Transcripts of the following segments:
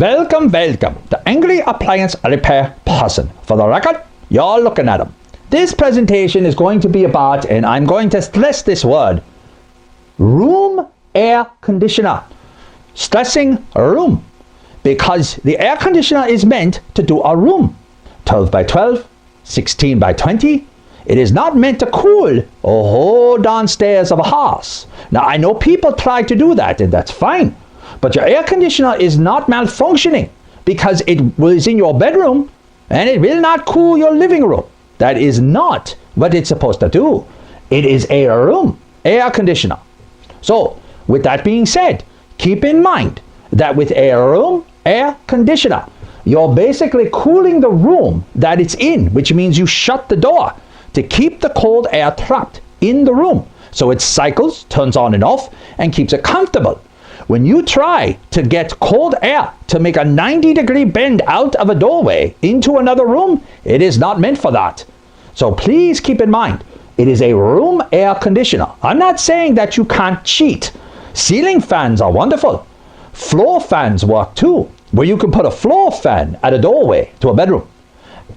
Welcome, the angry appliance repair person. For the record, you're looking at him. This presentation is going to be about, and I'm going to stress this word, room air conditioner. Stressing room, because the air conditioner is meant to do a room. 12 by 12, 16 by 20. It is not meant to cool a whole downstairs of a house. Now, I know people try to do that, and that's fine. But your air conditioner is not malfunctioning because it was in your bedroom and it will not cool your living room. That is not what it's supposed to do. It is a room air conditioner. So, with that being said, keep in mind that with a room air conditioner, you're basically cooling the room that it's in, which means you shut the door to keep the cold air trapped in the room. So it cycles, turns on and off, and keeps it comfortable. When you try to get cold air to make a 90-degree bend out of a doorway into another room, it is not meant for that. So please keep in mind, it is a room air conditioner. I'm not saying that you can't cheat. Ceiling fans are wonderful. Floor fans work too, where you can put a floor fan at a doorway to a bedroom.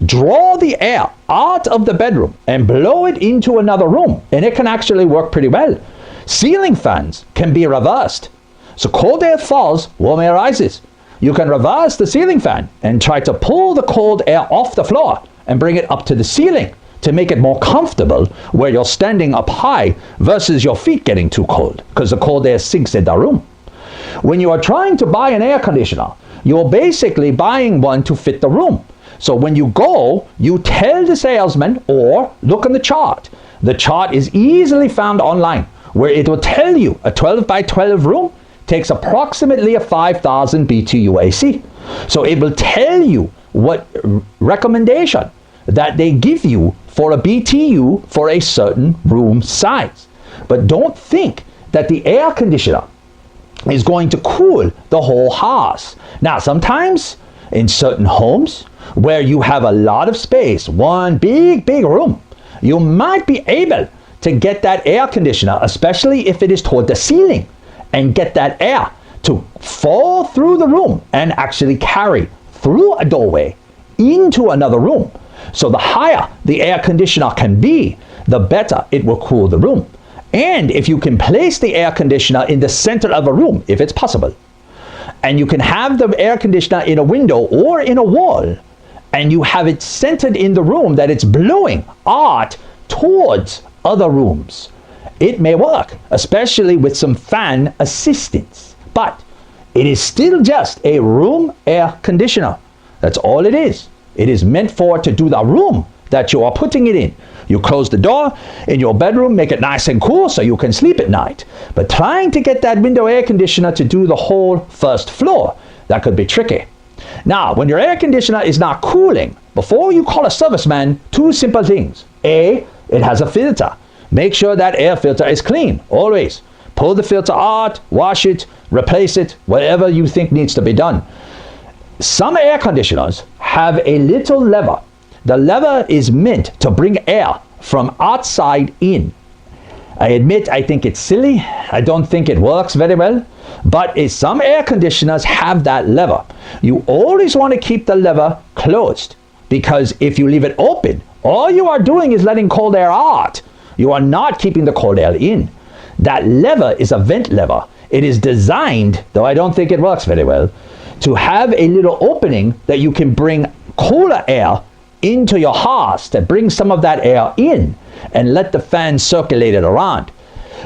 Draw the air out of the bedroom and blow it into another room, and it can actually work pretty well. Ceiling fans can be reversed. So cold air falls, warm air rises. You can reverse the ceiling fan and try to pull the cold air off the floor and bring it up to the ceiling to make it more comfortable where you're standing up high versus your feet getting too cold because the cold air sinks in the room. When you are trying to buy an air conditioner, you're basically buying one to fit the room. So when you go, you tell the salesman or look on the chart. The chart is easily found online where it will tell you a 12 by 12 room takes approximately a 5,000 BTU AC. So it will tell you what recommendation that they give you for a BTU for a certain room size. But don't think that the air conditioner is going to cool the whole house. Now, sometimes in certain homes where you have a lot of space, one big room, you might be able to get that air conditioner, especially if it is toward the ceiling, and get that air to fall through the room and actually carry through a doorway into another room. So the higher the air conditioner can be, the better it will cool the room. And if you can place the air conditioner in the center of a room, if it's possible, and you can have the air conditioner in a window or in a wall, and you have it centered in the room that it's blowing out towards other rooms, it may work, especially with some fan assistance. But it is still just a room air conditioner. That's all it is. It is meant for to do the room that you are putting it in. You close the door in your bedroom, make it nice and cool so you can sleep at night. But trying to get that window air conditioner to do the whole first floor, that could be tricky. Now, when your air conditioner is not cooling, before you call a serviceman, two simple things. A, it has a filter. Make sure that air filter is clean, always. Pull the filter out, wash it, replace it, whatever you think needs to be done. Some air conditioners have a little lever. The lever is meant to bring air from outside in. I admit I think it's silly. I don't think it works very well. But some air conditioners have that lever. You always want to keep the lever closed, because if you leave it open, all you are doing is letting cold air out. You are not keeping the cold air in. That lever is a vent lever. It is designed, though I don't think it works very well, to have a little opening that you can bring cooler air into your house, to bring some of that air in and let the fan circulate it around.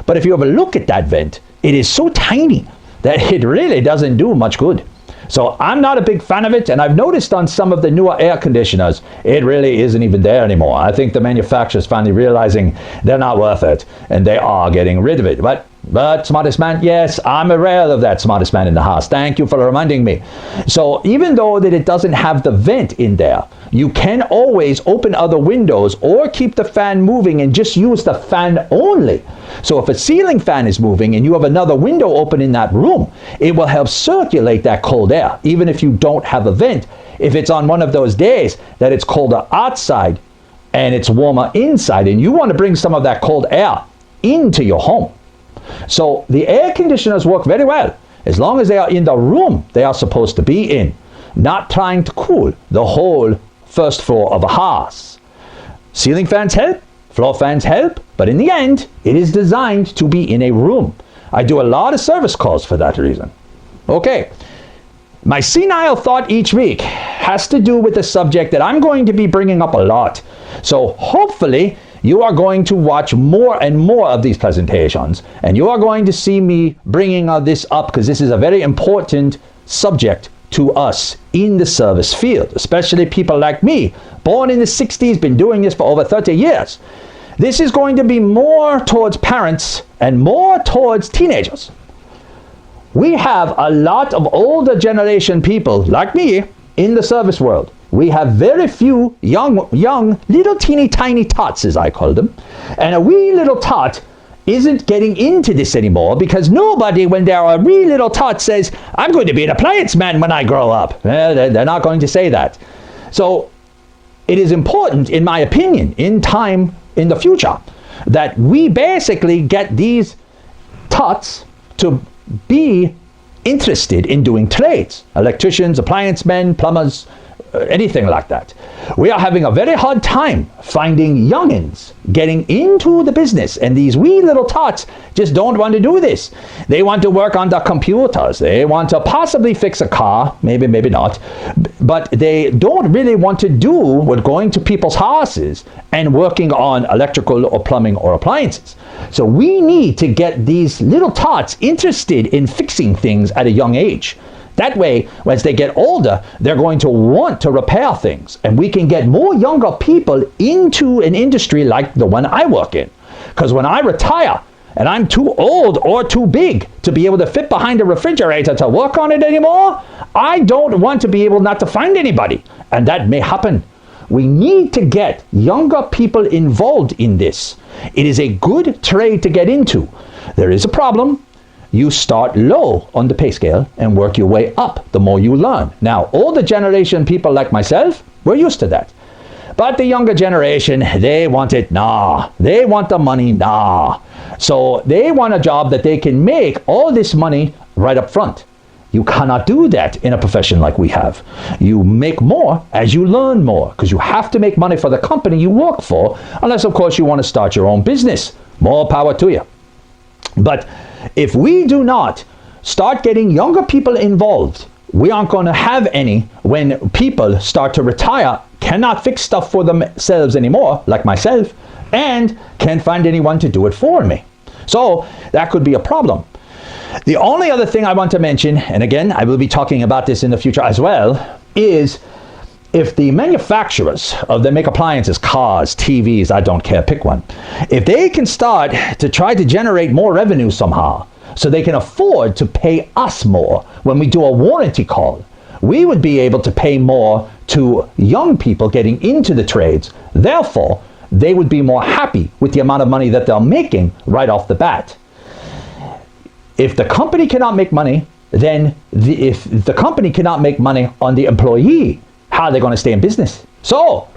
But if you ever look at that vent, it is so tiny that it really doesn't do much good. So I'm not a big fan of it, and I've noticed on some of the newer air conditioners, it really isn't even there anymore. I think the manufacturer's finally realizing they're not worth it, and they are getting rid of it. But smartest man, yes, I'm aware of that, smartest man in the house. Thank you for reminding me. So even though that it doesn't have the vent in there, you can always open other windows or keep the fan moving and just use the fan only. So if a ceiling fan is moving and you have another window open in that room, it will help circulate that cold air, even if you don't have a vent. If it's on one of those days that it's colder outside and it's warmer inside, and you want to bring some of that cold air into your home. So the air conditioners work very well as long as they are in the room they are supposed to be in, not trying to cool the whole first floor of a house. Ceiling fans help, floor fans help, but in the end, it is designed to be in a room. I do a lot of service calls for that reason. Okay, my senile thought each week has to do with the subject that I'm going to be bringing up a lot. So hopefully, you are going to watch more and more of these presentations, and you are going to see me bringing this up because this is a very important subject to us in the service field, especially people like me, born in the 60s, been doing this for over 30 years. This is going to be more towards parents and more towards teenagers. We have a lot of older generation people like me in the service world. We have very few young, little teeny tiny tots, as I call them. And a wee little tot isn't getting into this anymore because nobody, when they're a wee little tot, says, I'm going to be an appliance man when I grow up. Well, they're not going to say that. So it is important, in my opinion, in time in the future, that we basically get these tots to be interested in doing trades. Electricians, appliance men, plumbers, anything like that. We are having a very hard time finding youngins getting into the business, and these wee little tots just don't want to do this. They want to work on the computers. They want to possibly fix a car, maybe not, but they don't really want to do what going to people's houses and working on electrical or plumbing or appliances. So we need to get these little tots interested in fixing things at a young age. That way, as they get older, they're going to want to repair things. And we can get more younger people into an industry like the one I work in. Because when I retire, and I'm too old or too big to be able to fit behind a refrigerator to work on it anymore, I don't want to be able not to find anybody. And that may happen. We need to get younger people involved in this. It is a good trade to get into. There is a problem. You start low on the pay scale and work your way up the more you learn. Now, older generation people like myself, we're used to that. But the younger generation, they want it, nah. They want the money, nah. So they want a job that they can make all this money right up front. You cannot do that in a profession like we have. You make more as you learn more, because you have to make money for the company you work for, unless, of course, you want to start your own business. More power to you. But if we do not start getting younger people involved, we aren't going to have any when people start to retire, cannot fix stuff for themselves anymore, like myself, and can't find anyone to do it for me. So that could be a problem. The only other thing I want to mention, and again, I will be talking about this in the future as well, is if the manufacturers of the make appliances, cars, TVs, I don't care, pick one, if they can start to try to generate more revenue somehow, so they can afford to pay us more when we do a warranty call, we would be able to pay more to young people getting into the trades. Therefore, they would be more happy with the amount of money that they're making right off the bat. If the company cannot make money, then if the company cannot make money on the employee, how are they going to stay in business? So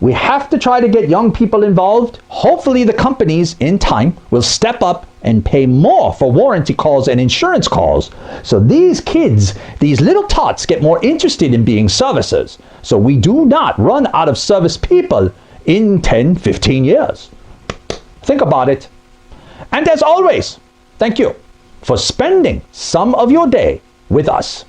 we have to try to get young people involved. Hopefully the companies in time will step up and pay more for warranty calls and insurance calls. So these kids, these little tots, get more interested in being servicers. So we do not run out of service people in 10, 15 years. Think about it. And as always, thank you for spending some of your day with us.